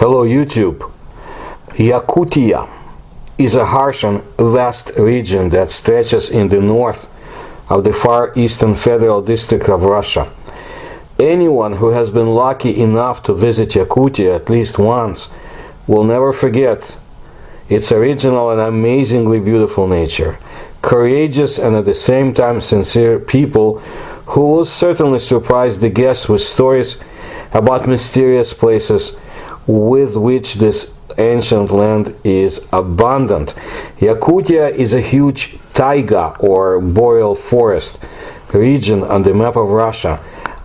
Hello YouTube. Yakutia is a harsh and vast region that stretches in the north of the far eastern federal district of Russia. Anyone who has been lucky enough to visit Yakutia at least once will never forget its original and amazingly beautiful nature, courageous and at the same time sincere people who will certainly surprise the guests with stories about mysterious places with which this ancient land is abundant. Yakutia is a huge taiga or boreal forest region on the map of Russia.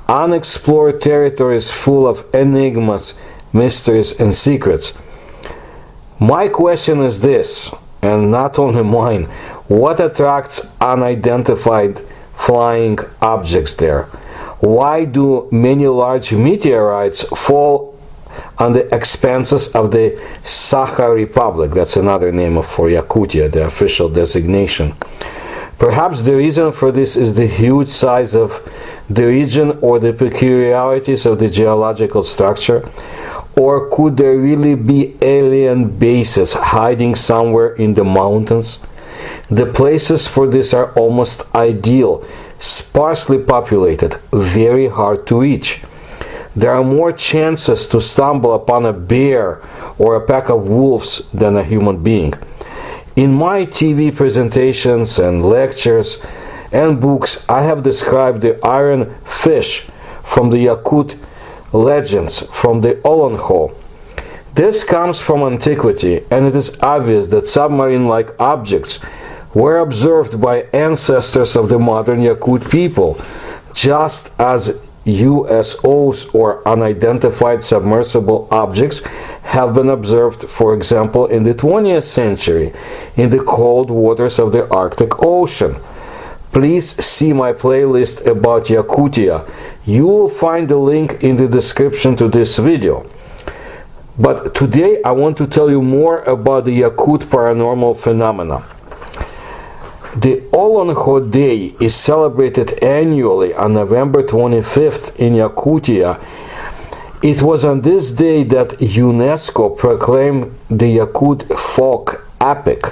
Unexplored territories full of enigmas, mysteries and secrets. My question is this, and not only mine: what attracts unidentified flying objects there? Why do many large meteorites fall on the expanses of the Sakha Republic? That's another name for Yakutia, the official designation. Perhaps the reason for this is the huge size of the region or the peculiarities of the geological structure. Or could there really be alien bases hiding somewhere in the mountains? The places for this are almost ideal, sparsely populated, very hard to reach. There are more chances to stumble upon a bear or a pack of wolves than a human being. In my TV presentations and lectures and books, I have described the iron fish from the Yakut legends from the Olonho. This comes from antiquity, and it is obvious that submarine-like objects were observed by ancestors of the modern Yakut people, just as USOs or unidentified submersible objects have been observed, for example, in the 20th century in the cold waters of the Arctic Ocean. Please see my playlist about Yakutia. You will find the link in the description to this video. But today I want to tell you more about the Yakut paranormal phenomena. The Olonho Day is celebrated annually on November 25th in Yakutia. It was on this day that UNESCO proclaimed the Yakut folk epic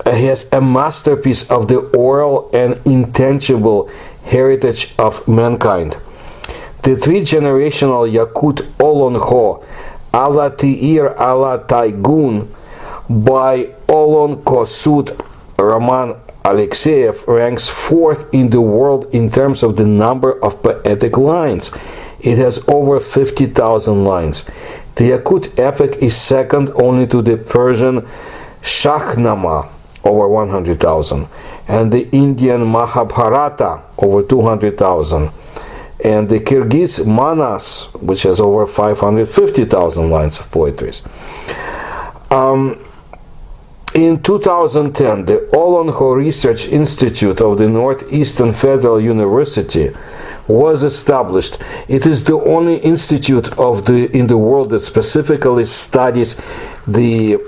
as a masterpiece of the oral and intangible heritage of mankind. The three-generational Yakut Olonho Ala Tiir Ala Taigun by Olonkosud Roman Alexeyev ranks fourth in the world in terms of the number of poetic lines. It has over 50,000 lines. The Yakut epic is second only to the Persian Shahnama, over 100,000, and the Indian Mahabharata, over 200,000, and the Kyrgyz Manas, which has over 550,000 lines of poetry. In 2010, the Olonho Research Institute of the Northeastern Federal University was established. It is the only institute in the world that specifically studies the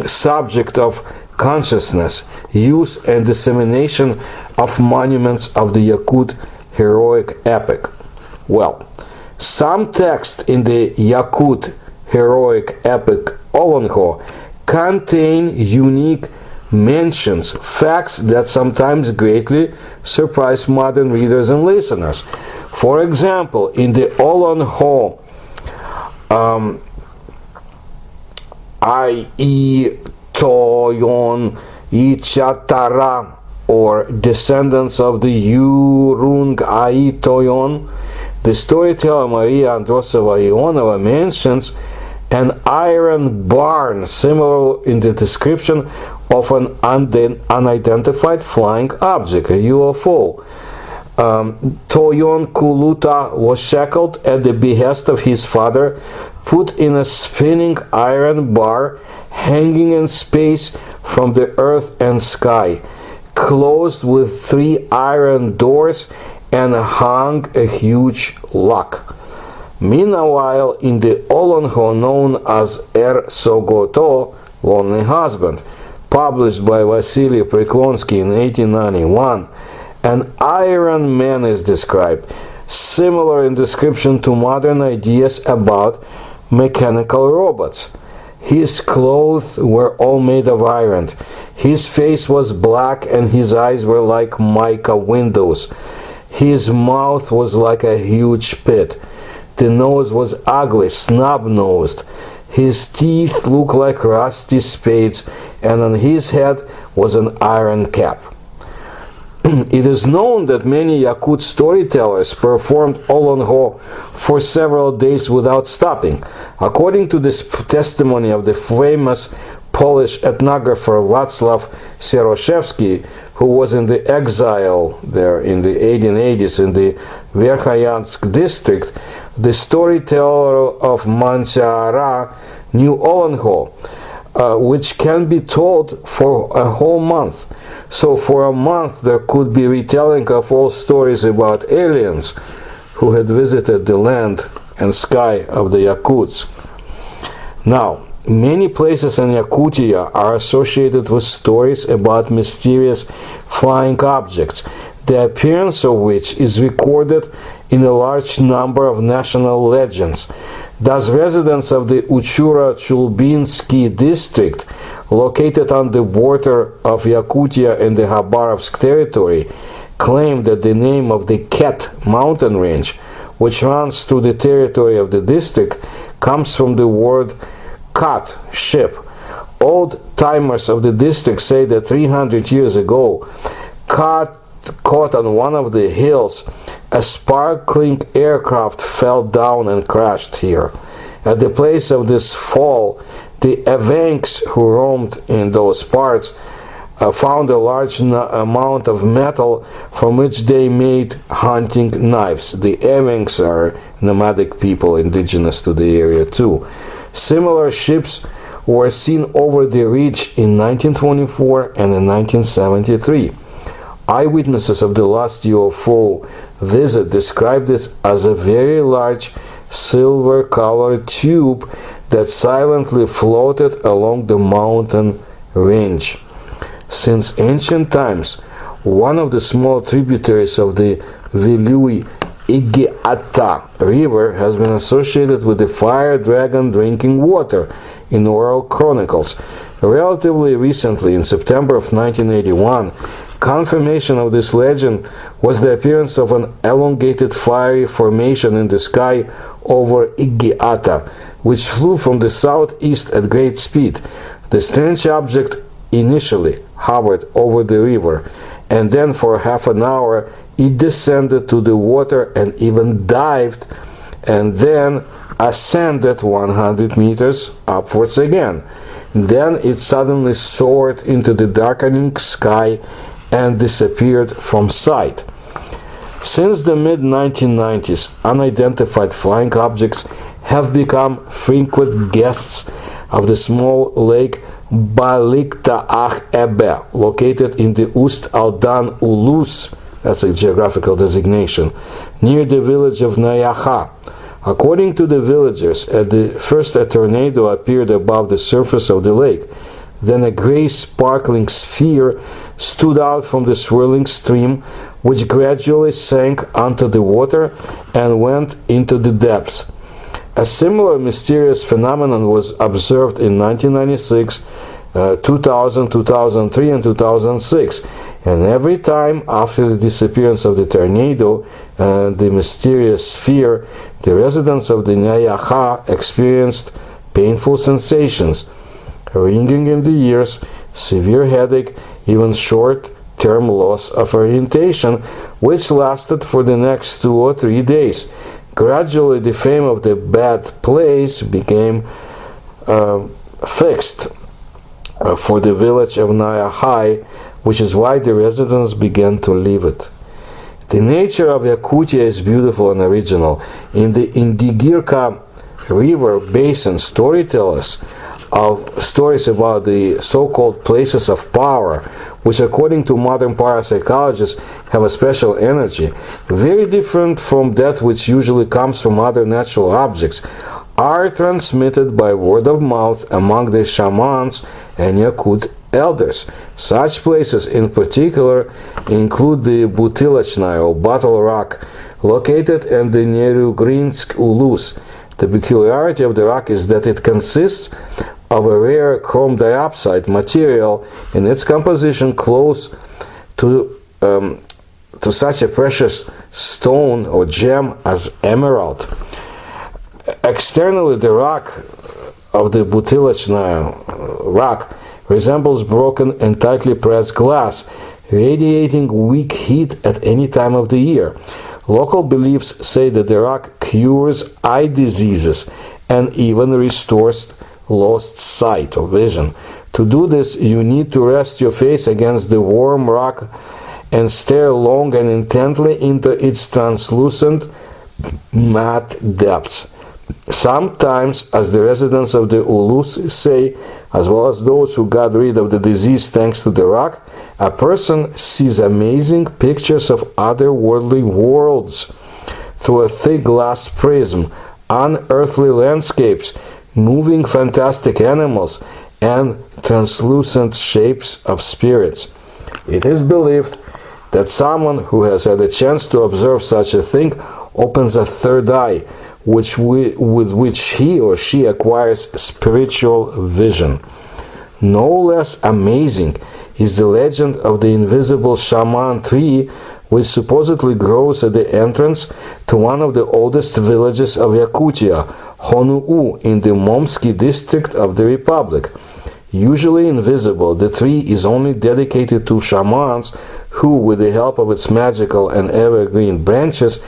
subject of consciousness, use and dissemination of monuments of the Yakut heroic epic. Well, some texts in the Yakut heroic epic Olonho contain unique mentions, facts that sometimes greatly surprise modern readers and listeners. For example, in the Olonho I.E. Toyon Ichatara, or descendants of the Urung Ai Toyon, the storyteller Maria Androsova Ionova mentions an iron barn similar in the description of an unidentified flying object, a UFO. Toyon Kuluta was shackled at the behest of his father, put in a spinning iron bar hanging in space from the earth and sky, closed with 3 iron doors, and hung a huge lock. Meanwhile, in the Olonho known as Er Sogoto, Lonely Husband, published by Vasily Priklonsky in 1891, an Iron Man is described, similar in description to modern ideas about mechanical robots. His clothes were all made of iron. His face was black and his eyes were like mica windows. His mouth was like a huge pit. The nose was ugly, snub-nosed. His teeth looked like rusty spades, and on his head was an iron cap. It is known that many Yakut storytellers performed Olonho for several days without stopping. According to this testimony of the famous Polish ethnographer Wacław Sieroszewski, who was in the exile there in the 1880s in the Verkhoyansk district, the storyteller of Mantiara knew Olonho, which can be told for a whole month. So for a month there could be retelling of all stories about aliens who had visited the land and sky of the Yakuts. Now, many places in Yakutia are associated with stories about mysterious flying objects, the appearance of which is recorded in a large number of national legends. Thus, residents of the Uchura-Chulbinsky district, located on the border of Yakutia and the Khabarovsk territory, claim that the name of the Ket mountain range, which runs through the territory of the district, comes from the word kat, ship. Old-timers of the district say that 300 years ago, caught on one of the hills, a sparkling aircraft fell down and crashed here. At the place of this fall, the Evenks who roamed in those parts found a large amount of metal from which they made hunting knives. The Evenks are nomadic people indigenous to the area too. Similar ships were seen over the ridge in 1924 and in 1973. Eyewitnesses of the last UFO visit described it as a very large silver-colored tube that silently floated along the mountain range. Since ancient times, one of the small tributaries of the Vilui Igiata river has been associated with the fire dragon drinking water in oral chronicles. Relatively recently, in September of 1981, confirmation of this legend was the appearance of an elongated fiery formation in the sky over Igiata, which flew from the southeast at great speed. The strange object initially hovered over the river, and then for half an hour it descended to the water and even dived, and then ascended 100 meters upwards again. Then it suddenly soared into the darkening sky and disappeared from sight. Since the mid-1990s, unidentified flying objects have become frequent guests of the small lake Balikta Ebe, located in the Ust Aldan Ulus, that's a geographical designation, near the village of Nayaha. According to the villagers, at first a tornado appeared above the surface of the lake. Then a gray sparkling sphere stood out from the swirling stream, which gradually sank onto the water and went into the depths. A similar mysterious phenomenon was observed in 1996, 2000, 2003, and 2006. And every time after the disappearance of the tornado and the mysterious sphere, the residents of the Nayaha experienced painful sensations, ringing in the ears, severe headache, even short-term loss of orientation, which lasted for the next 2 or 3 days. Gradually, the fame of the bad place became fixed for the village of Nayahai, which is why the residents began to leave it. The nature of Yakutia is beautiful and original. In the Indigirka River Basin, storytellers of stories about the so-called places of power, which according to modern parapsychologists have a special energy, very different from that which usually comes from other natural objects, are transmitted by word of mouth among the shamans and Yakut elders. Such places in particular include the Butilachny or Battle Rock, located in the Nerugrinsk Ulus. The peculiarity of the rock is that it consists of a rare chrome diopside material in its composition close to such a precious stone or gem as emerald. Externally, the rock of the Butylachna rock resembles broken and tightly pressed glass, radiating weak heat at any time of the year. Local beliefs say that the rock cures eye diseases and even restores lost sight or vision. To do this, you need to rest your face against the warm rock and stare long and intently into its translucent matte depths. Sometimes, as the residents of the Ulus say, as well as those who got rid of the disease thanks to the rock, a person sees amazing pictures of otherworldly worlds through a thick glass prism, unearthly landscapes, moving fantastic animals, and translucent shapes of spirits. It is believed that someone who has had a chance to observe such a thing opens a third eye, with which he or she acquires spiritual vision. No less amazing is the legend of the invisible shaman tree, which supposedly grows at the entrance to one of the oldest villages of Yakutia, Honuu, in the Momsky district of the Republic. Usually invisible, the tree is only dedicated to shamans who, with the help of its magical and evergreen branches,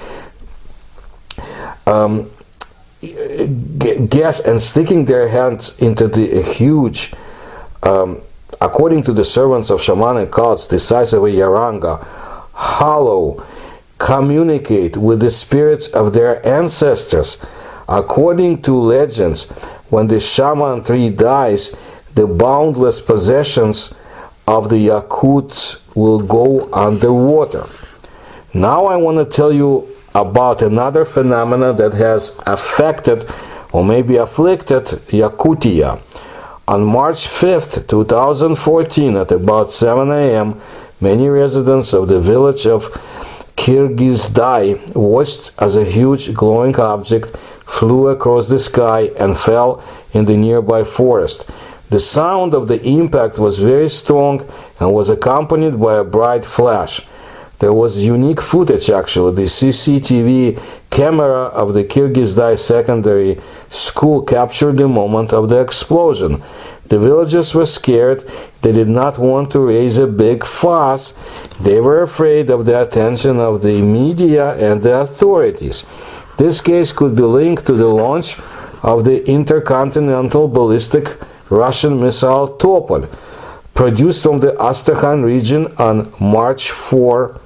guess and sticking their hands into the huge, according to the servants of shamanic cults, the size of a yaranga, hollow, communicate with the spirits of their ancestors. According to legends, when the shaman tree dies, the boundless possessions of the Yakuts will go underwater. Now I want to tell you about another phenomena that has affected or maybe afflicted Yakutia. On March 5th, 2014, at about 7 a.m., many residents of the village of Kyrgyzstai watched as a huge glowing object flew across the sky and fell in the nearby forest. The sound of the impact was very strong and was accompanied by a bright flash. There was unique footage actually. The CCTV camera of the Kyrgyzstai secondary school captured the moment of the explosion. The villagers were scared. They did not want to raise a big fuss. They were afraid of the attention of the media and the authorities. This case could be linked to the launch of the intercontinental ballistic Russian missile Topol, produced from the Astrakhan region on March 4,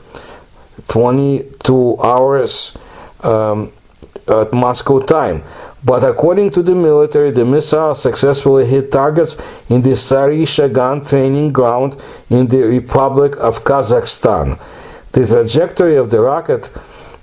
22 hours at Moscow time. But according to the military, the missile successfully hit targets in the Sarisha gun training ground in the Republic of Kazakhstan. The trajectory of the rocket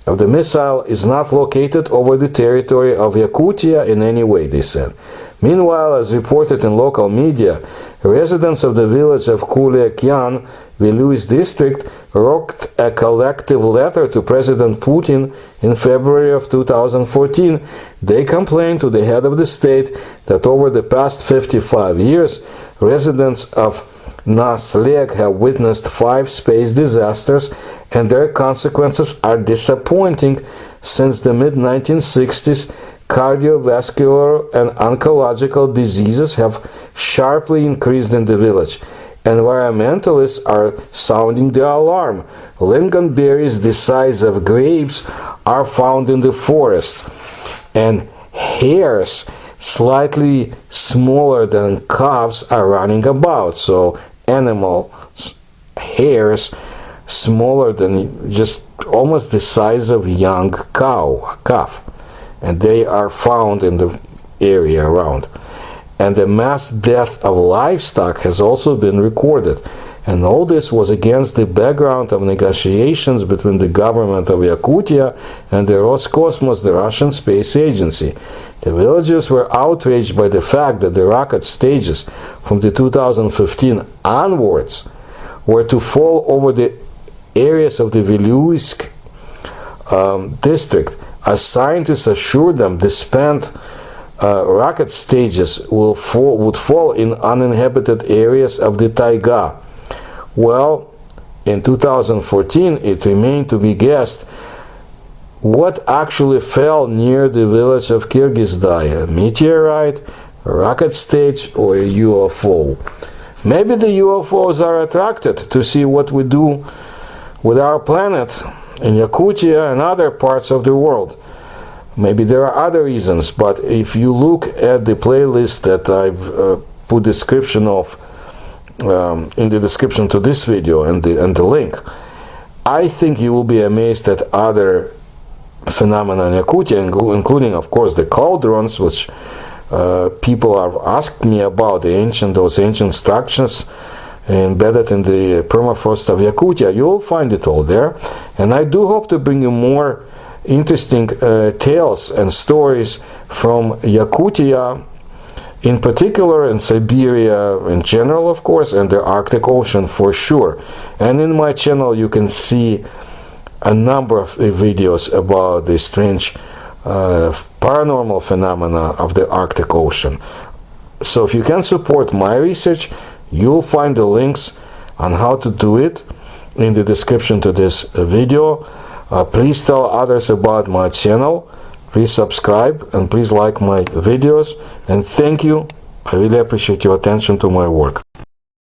of the missile is not located over the territory of Yakutia in any way, they said. Meanwhile, as reported in local media, residents of the village of Kuliakyan, Viluis district, wrote a collective letter to President Putin in February of 2014. They complained to the head of the state that over the past 55 years, residents of Nasleg have witnessed 5 space disasters, and their consequences are disappointing. Since the mid-1960s, cardiovascular and oncological diseases have sharply increased in the village. Environmentalists are sounding the alarm. Lingonberries the size of grapes are found in the forest, and hares slightly smaller than calves are running about. So animal hares smaller than just almost the size of young calf, and they are found in the area around. And the mass death of livestock has also been recorded. And all this was against the background of negotiations between the government of Yakutia and the Roscosmos, the Russian space agency. The villagers were outraged by the fact that the rocket stages from the 2015 onwards were to fall over the areas of the Viluisk district as scientists assured them, the spent rocket stages would fall in uninhabited areas of the taiga. Well, in 2014, it remained to be guessed what actually fell near the village of Kyrgyzstan: a meteorite, a rocket stage, or a UFO. Maybe the UFOs are attracted to see what we do with our planet in Yakutia and other parts of the world. Maybe there are other reasons, but if you look at the playlist that I've put description of in the description to this video and the link, I think you will be amazed at other phenomena in Yakutia, including, of course, the cauldrons, which people have asked me about, those ancient structures embedded in the permafrost of Yakutia. You'll find it all there, and I do hope to bring you more interesting tales and stories from Yakutia in particular, and Siberia in general, of course, and the Arctic Ocean for sure. And in my channel you can see a number of videos about the strange paranormal phenomena of the Arctic Ocean. So if you can support my research, you'll find the links on how to do it in the description to this video. Please tell others about my channel, please subscribe, and please like my videos, and thank you. I really appreciate your attention to my work.